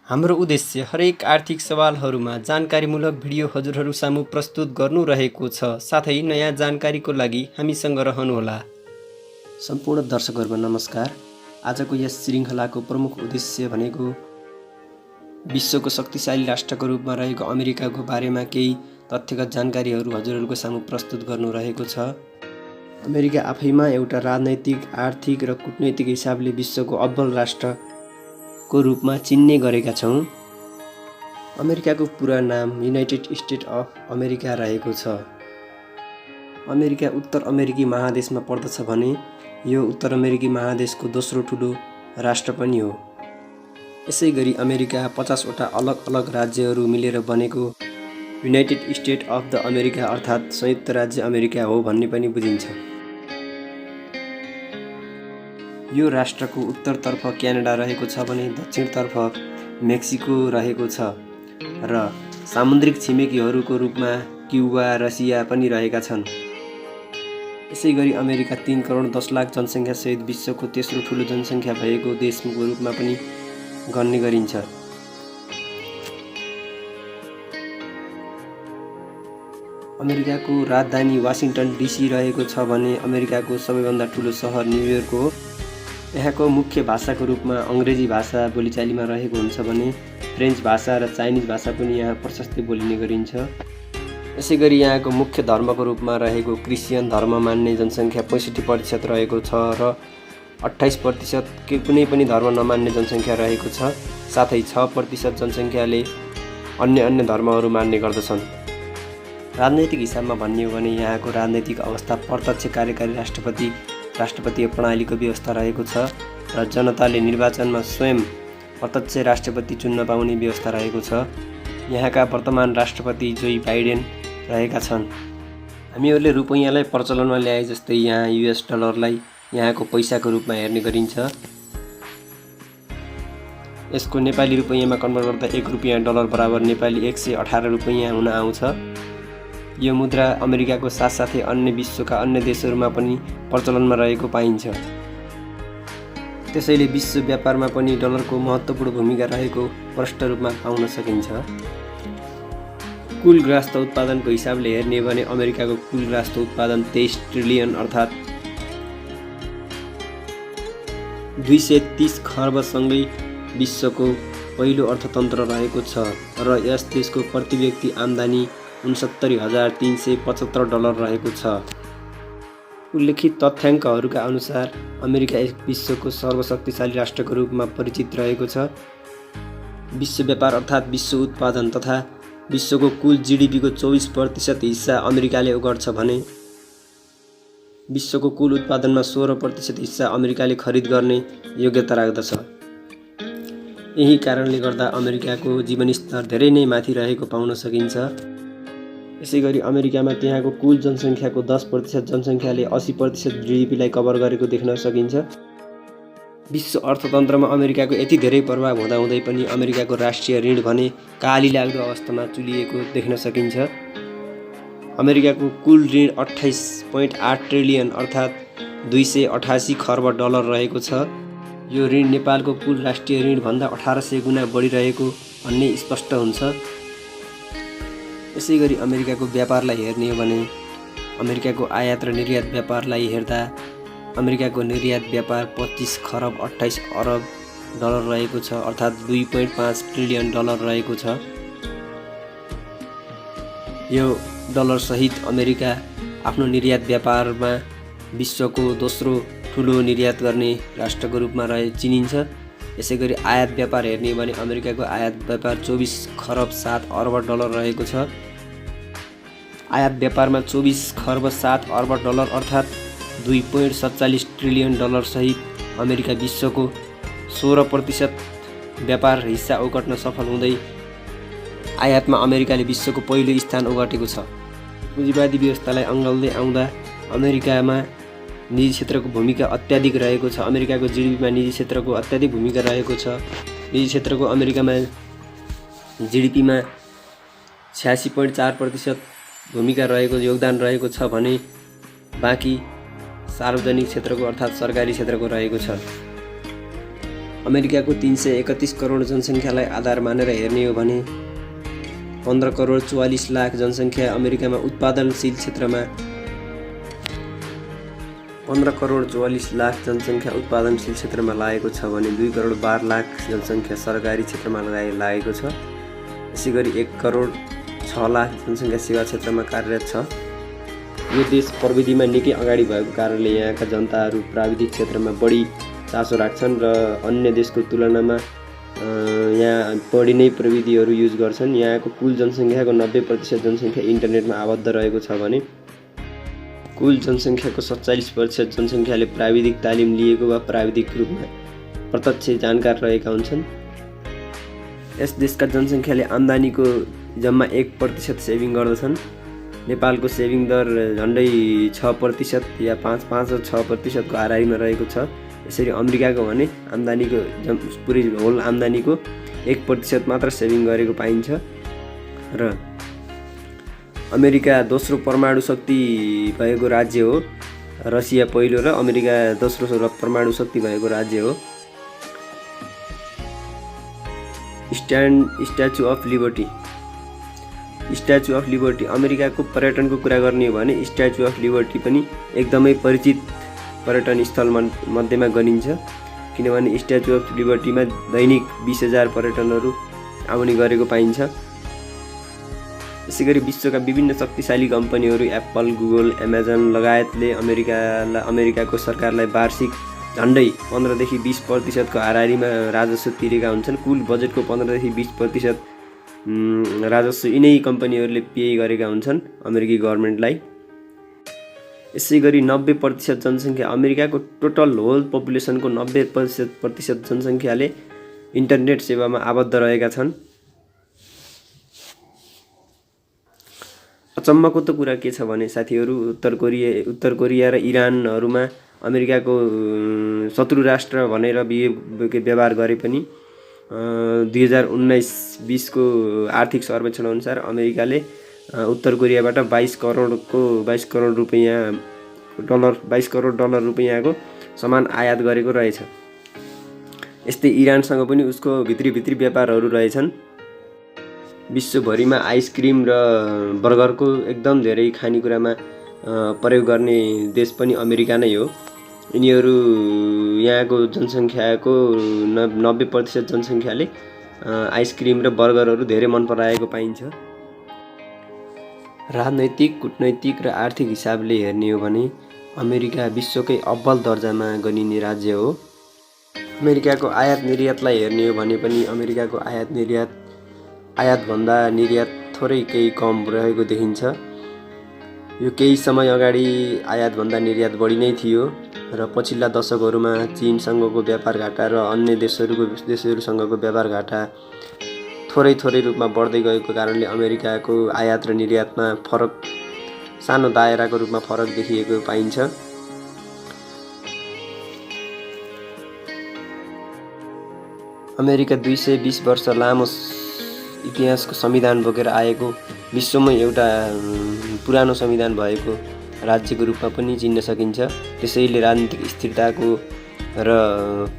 हाम्रो उद्देश्य हरेक आर्थिक सवालहरूमा जानकारीमूलक भिडियो हजुरहरू सामु प्रस्तुत गर्नु रहेको छ। साथै नयाँ जानकारीको लागि हामीसँग रहनुहोला। सम्पूर्ण दर्शकहरूमा नमस्कार। आजको यस श्रृङ्खलाको प्रमुख उद्देश्य भनेको विश्वको शक्तिशाली राष्ट्रको रूपमा रहेको अमेरिकाको बारेमा केही तथ्यगत जानकारीहरू हजुरहरूको सामु प्रस्तुत गर्नु रहेको छ। अमेरिका आफैमा एउटा राजनैतिक, आर्थिक र कूटनैतिक हिसाबले विश्वको अब्बल राष्ट्रको रूपमा चिन्ने गरेका छौँ। अमेरिकाको पुरा नाम युनाइटेड स्टेट अफ अमेरिका रहेको छ। अमेरिका उत्तर अमेरिकी महादेशमा पर्दछ भने यो उत्तर अमेरिकी महादेशको दोस्रो ठुलो राष्ट्र पनि हो। यसै गरी अमेरिका 50 वटा अलग अलग राज्यहरू मिलेर बनेको United state of the America अर्थात् संयुक्त राज्य अमेरिका हो भन्ने पनि बुझिन्छ। यो राष्ट्रको उत्तरतर्फ क्यानाडा रहेको छ भने दक्षिणतर्फ मेक्सिको रहेको छ र सामुद्रिक छिमेकीहरूको रूपमा क्युबा, रसिया पनि रहेका छन्। यसै गरी अमेरिका 3 करोड 10 लाख जनसङ्ख्या सहित विश्वको तेस्रो ठुलो जनसङ्ख्या भएको देशको रूपमा पनि गण्य गरिन्छ। अमेरिकाको राजधानी वासिङ्टन डिसी रहेको छ भने अमेरिकाको सबैभन्दा ठुलो सहर न्युयोर्क हो। यहाँको मुख्य भाषाको रूपमा अङ्ग्रेजी भाषा बोलिचालीमा रहेको हुन्छ भने फ्रेन्च भाषा र चाइनिज भाषा पनि यहाँ प्रशस्तै बोलिने गरिन्छ। यसै गरी यहाँको मुख्य धर्मको रूपमा रहेको क्रिस्चियन धर्म मान्ने जनसङ्ख्या 65% रहेको छ र 28% कुनै पनि धर्म नमान्ने जनसङ्ख्या रहेको छ। साथै 6% जनसङ्ख्याले अन्य धर्महरू मान्ने गर्दछन्। राजनैतिक हिसाबमा भन्ने हो भने यहाँको राजनैतिक अवस्था प्रत्यक्ष कार्यकारी राष्ट्रपतीय प्रणालीको व्यवस्था रहेको छ र जनताले निर्वाचनमा स्वयं प्रत्यक्ष राष्ट्रपति चुन्न पाउने व्यवस्था रहेको छ। यहाँका वर्तमान राष्ट्रपति जोई बाइडेन रहेका छन्। हामीहरूले रुपैयाँलाई प्रचलनमा ल्याए जस्तै यहाँ US डलरलाई यहाँको पैसाको रूपमा हेर्ने गरिन्छ। यसको नेपाली रुपैयाँमा कन्भर्ट गर्दा 1 रुपियाँ डलर बराबर नेपाली 118 रुपैयाँ हुन आउँछ। यो मुद्रा अमेरिकाको साथसाथै अन्य विश्वका अन्य देशहरूमा पनि प्रचलनमा रहेको पाइन्छ। त्यसैले विश्व व्यापारमा पनि डलरको महत्त्वपूर्ण भूमिका रहेको प्रष्ट रूपमा पाउन सकिन्छ। कुल ग्राहस्थ उत्पादनको हिसाबले हेर्ने भने अमेरिकाको कुल ग्राहस्थ उत्पादन 23 ट्रिलियन अर्थात् 230 खर्बसँगै विश्वको पहिलो अर्थतन्त्र रहेको छ र यस देशको प्रति व्यक्ति आम्दानी 69,375 डलर रहेको छ। उल्लेखित तथ्याङ्कहरूका अनुसार अमेरिका विश्वको सर्वशक्तिशाली राष्ट्रको रूपमा परिचित रहेको छ। विश्व व्यापार अर्थात् विश्व उत्पादन तथा विश्वको कुल GDPको 24% हिस्सा अमेरिकाले ओगट्छ भने विश्वको कुल उत्पादनमा 16% हिस्सा अमेरिकाले खरिद गर्ने योग्यता राख्दछ। यही कारणले गर्दा अमेरिकाको जीवनस्तर धेरै नै माथि रहेको पाउन सकिन्छ। यसै गरी अमेरिकामा त्यहाँको कुल जनसङ्ख्याको 10% जनसङ्ख्याले 80% GDPलाई कभर गरेको देख्न सकिन्छ। विश्व अर्थतन्त्रमा अमेरिकाको यति धेरै प्रभाव हुँदाहुँदै पनि अमेरिकाको राष्ट्रिय ऋण भने काली लाग्दो अवस्थामा चुलिएको देख्न सकिन्छ। अमेरिकाको कुल ऋण 28.8 ट्रिलियन अर्थात् 288 खर्ब डलर रहेको छ। यो ऋण नेपालको कुल राष्ट्रिय ऋणभन्दा 1800 गुणा बढी रहेको भन्ने स्पष्ट हुन्छ। यसै गरी अमेरिकाको व्यापारलाई हेर्ने हो भने अमेरिकाको आयात र निर्यात व्यापारलाई हेर्दा अमेरिकाको निर्यात व्यापार 25 खरब 28 अरब डलर रहेको छ अर्थात् 2.5 ट्रिलियन डलर रहेको छ। यो डलर सहित अमेरिका आफ्नो निर्यात व्यापारमा विश्वको दोस्रो ठुलो निर्यात गर्ने राष्ट्रको रूपमा चिनिन्छ। यसै गरी आयात व्यापार हेर्ने भने अमेरिकाको आयात व्यापार 24 खरब 7 अर्ब डलर रहेको छ। आयात व्यापारमा 24 खर्ब 7 अर्ब डलर अर्थात् 2.47 ट्रिलियन डलर सहित अमेरिका विश्वको 16% व्यापार हिस्सा ओगट्न सफल हुँदै आयातमा अमेरिकाले विश्वको पहिलो स्थान ओगटेको छ। पुँजीवादी व्यवस्थालाई अँगाल्दै आउँदा अमेरिकामा निजी क्षेत्रको भूमिका अत्याधिक रहेको छ। अमेरिकाको GDPमा निजी क्षेत्रको अत्याधिक भूमिका रहेको छ। निजी क्षेत्रको अमेरिकामा GDPमा 86.4% भूमिका रहेको योगदान रहेको छ भने बाँकी सार्वजनिक क्षेत्रको अर्थात् सरकारी क्षेत्रको रहेको छ। अमेरिकाको 331 करोड जनसङ्ख्यालाई आधार मानेर हेर्ने हो भने 15 करोड 44 लाख जनसङ्ख्या अमेरिकामा उत्पादनशील क्षेत्रमा 15 करोड 44 लाख जनसङ्ख्या उत्पादनशील क्षेत्रमा लागेको छ भने 2 करोड 12 लाख जनसङ्ख्या सरकारी क्षेत्रमा लागेको छ। यसै गरी 1 करोड 6 लाख जनसङ्ख्या सेवा क्षेत्रमा कार्यरत छ। यो देश प्रविधिमा निकै अगाडि भएको कारणले यहाँका जनताहरू प्राविधिक क्षेत्रमा बढी चासो राख्छन् र अन्य देशको तुलनामा यहाँ बढी नै प्रविधिहरू युज गर्छन्। यहाँको कुल जनसङ्ख्याको 90% जनसङ्ख्या इन्टरनेटमा आबद्ध रहेको छ भने कुल जनसङ्ख्याको 47% जनसङ्ख्याले प्राविधिक तालिम लिएको वा प्राविधिक रूपमा प्रत्यक्ष जानकार रहेका हुन्छन्। यस देशका जनसङ्ख्याले आम्दानीको जम्मा 1% सेभिङ गर्दछन्। नेपालको सेभिङ दर झन्डै 6% या 5-6% को हाराहारीमा रहेको छ। यसरी अमेरिकाको भने आम्दानीको पुरै होल आम्दानीको 1% मात्र सेभिङ गरेको पाइन्छ र अमेरिका दोस्रो परमाणु शक्ति भएको राज्य हो। रसिया पहिलो र अमेरिका दोस्रो परमाणु शक्ति भएको राज्य हो। स्ट्याचु अफ लिबर्टी अमेरिकाको पर्यटनको कुरा गर्ने हो भने स्ट्याचु अफ लिबर्टी पनि एकदमै परिचित पर्यटन स्थल मध्येमा गनिन्छ, किनभने स्ट्याचु अफ लिबर्टीमा दैनिक 20,000 पर्यटनहरू आउने गरेको पाइन्छ। यसैगरी विश्वका विभिन्न शक्तिशाली कम्पनीहरू एप्पल, गुगल, एमाजोन लगायतले अमेरिकाको सरकारलाई वार्षिक झन्डै 15 देखि 20% को हाराहारीमा राजस्व तिरेका हुन्छन्। कुल बजेटको 15 देखि 20% राजस्व यिनै कम्पनीहरूले पे गरेका हुन्छन् अमेरिकी गभर्मेन्टलाई। यसै गरी 90% जनसङ्ख्या अमेरिकाको टोटल होल पपुलेसनको 90% जनसङ्ख्याले इन्टरनेट सेवामा आबद्ध रहेका छन्। अचम्मको त कुरा के छ भने साथीहरू, उत्तर कोरिया र इरानहरूमा अमेरिकाको शत्रु राष्ट्र भनेर व्यवहार गरे पनि 2019-20 को आर्थिक सर्वेक्षण अनुसार अमेरिकाले उत्तर कोरियाबाट 22 करोड डलर रुपैयाँको सामान आयात गरेको रहेछ। यस्तै इरानसँग पनि उसको भित्री व्यापारहरू रहेछन्। विश्वभरिमा आइसक्रिम र बर्गरको एकदम धेरै खानेकुरामा प्रयोग गर्ने देश पनि अमेरिका नै हो। यिनीहरू यहाँको जनसङ्ख्याको 90% जनसङ्ख्याले आइसक्रिम र बर्गरहरू धेरै मन पराएको पाइन्छ। राजनैतिक, कूटनैतिक र आर्थिक हिसाबले हेर्ने हो भने अमेरिका विश्वकै अव्वल दर्जामा गनिने राज्य हो। अमेरिकाको आयात निर्यातलाई हेर्ने हो भने पनि अमेरिकाको आयातभन्दा निर्यात थोरै केही कम रहेको देखिन्छ। यो केही समय अगाडि आयातभन्दा निर्यात बढी नै थियो र पछिल्ला दशकहरूमा चीनसँगको व्यापार घाटा र अन्य देशहरूसँगको व्यापार घाटा थोरै रूपमा बढ्दै गएको कारणले अमेरिकाको आयात र निर्यातमा सानो दायराको रूपमा फरक देखिएको पाइन्छ। अमेरिका 220 वर्ष लामो इतिहासको संविधान बोकेर आएको, विश्वमै एउटा पुरानो संविधान भएको राज्यको रूपमा पनि चिन्न सकिन्छ। त्यसैले राजनीतिक स्थिरताको र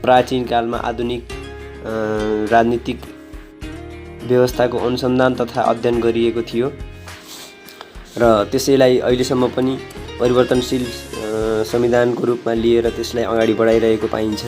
प्राचीन कालमा आधुनिक राजनीतिक व्यवस्थाको अनुसन्धान तथा अध्ययन गरिएको थियो र त्यसैलाई अहिलेसम्म पनि परिवर्तनशील संविधानको रूपमा लिएर त्यसलाई अगाडि बढाइरहेको पाइन्छ।